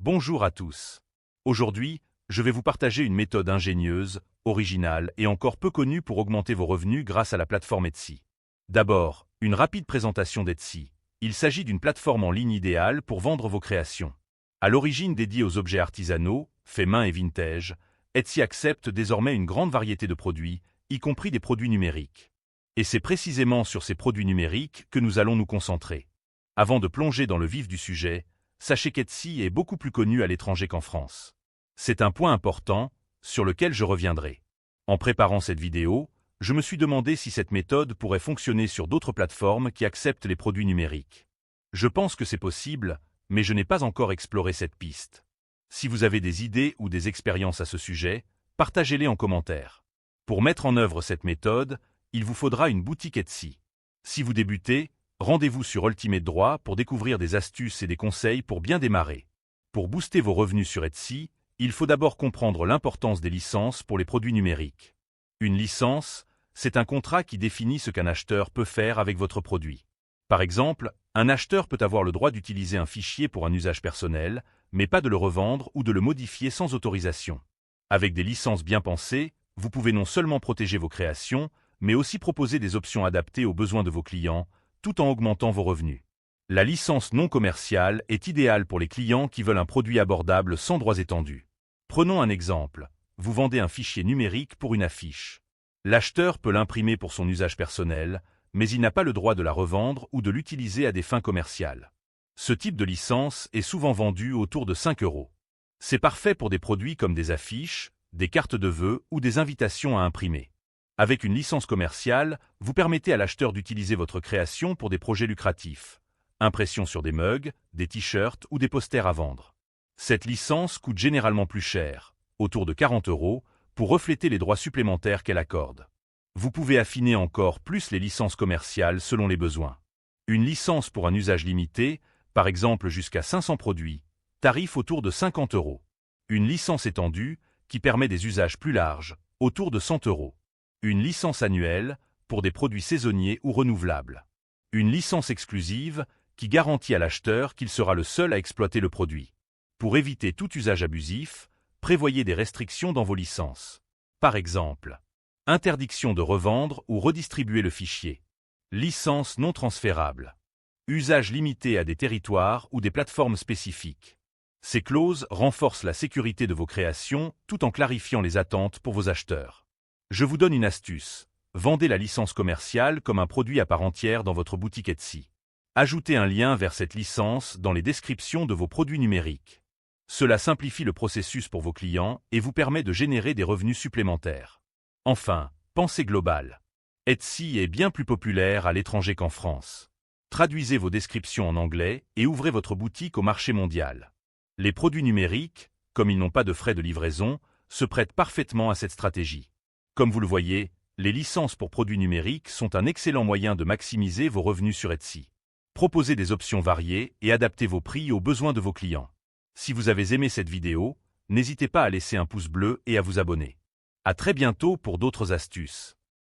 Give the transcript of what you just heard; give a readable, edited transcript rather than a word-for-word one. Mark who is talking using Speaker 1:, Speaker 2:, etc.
Speaker 1: Bonjour à tous. Aujourd'hui, je vais vous partager une méthode ingénieuse, originale et encore peu connue pour augmenter vos revenus grâce à la plateforme Etsy. D'abord, une rapide présentation d'Etsy. Il s'agit d'une plateforme en ligne idéale pour vendre vos créations. À l'origine dédiée aux objets artisanaux, faits main et vintage, Etsy accepte désormais une grande variété de produits, y compris des produits numériques. Et c'est précisément sur ces produits numériques que nous allons nous concentrer. Avant de plonger dans le vif du sujet, sachez qu'Etsy est beaucoup plus connu à l'étranger qu'en France. C'est un point important, sur lequel je reviendrai. En préparant cette vidéo, je me suis demandé si cette méthode pourrait fonctionner sur d'autres plateformes qui acceptent les produits numériques. Je pense que c'est possible, mais je n'ai pas encore exploré cette piste. Si vous avez des idées ou des expériences à ce sujet, partagez-les en commentaire. Pour mettre en œuvre cette méthode, il vous faudra une boutique Etsy. Si vous débutez, rendez-vous sur Ultimate Droit pour découvrir des astuces et des conseils pour bien démarrer. Pour booster vos revenus sur Etsy, il faut d'abord comprendre l'importance des licences pour les produits numériques. Une licence, c'est un contrat qui définit ce qu'un acheteur peut faire avec votre produit. Par exemple, un acheteur peut avoir le droit d'utiliser un fichier pour un usage personnel, mais pas de le revendre ou de le modifier sans autorisation. Avec des licences bien pensées, vous pouvez non seulement protéger vos créations, mais aussi proposer des options adaptées aux besoins de vos clients, tout en augmentant vos revenus. La licence non commerciale est idéale pour les clients qui veulent un produit abordable sans droits étendus. Prenons un exemple. Vous vendez un fichier numérique pour une affiche. L'acheteur peut l'imprimer pour son usage personnel, mais il n'a pas le droit de la revendre ou de l'utiliser à des fins commerciales. Ce type de licence est souvent vendu autour de 5 €. C'est parfait pour des produits comme des affiches, des cartes de vœux ou des invitations à imprimer. Avec une licence commerciale, vous permettez à l'acheteur d'utiliser votre création pour des projets lucratifs. Impression sur des mugs, des t-shirts ou des posters à vendre. Cette licence coûte généralement plus cher, autour de 40 €, pour refléter les droits supplémentaires qu'elle accorde. Vous pouvez affiner encore plus les licences commerciales selon les besoins. Une licence pour un usage limité, par exemple jusqu'à 500 produits, tarif autour de 50 €. Une licence étendue, qui permet des usages plus larges, autour de 100 €. Une licence annuelle, pour des produits saisonniers ou renouvelables. Une licence exclusive, qui garantit à l'acheteur qu'il sera le seul à exploiter le produit. Pour éviter tout usage abusif, prévoyez des restrictions dans vos licences. Par exemple, interdiction de revendre ou redistribuer le fichier. Licence non transférable. Usage limité à des territoires ou des plateformes spécifiques. Ces clauses renforcent la sécurité de vos créations tout en clarifiant les attentes pour vos acheteurs. Je vous donne une astuce. Vendez la licence commerciale comme un produit à part entière dans votre boutique Etsy. Ajoutez un lien vers cette licence dans les descriptions de vos produits numériques. Cela simplifie le processus pour vos clients et vous permet de générer des revenus supplémentaires. Enfin, pensée globale. Etsy est bien plus populaire à l'étranger qu'en France. Traduisez vos descriptions en anglais et ouvrez votre boutique au marché mondial. Les produits numériques, comme ils n'ont pas de frais de livraison, se prêtent parfaitement à cette stratégie. Comme vous le voyez, les licences pour produits numériques sont un excellent moyen de maximiser vos revenus sur Etsy. Proposez des options variées et adaptez vos prix aux besoins de vos clients. Si vous avez aimé cette vidéo, n'hésitez pas à laisser un pouce bleu et à vous abonner. À très bientôt pour d'autres astuces.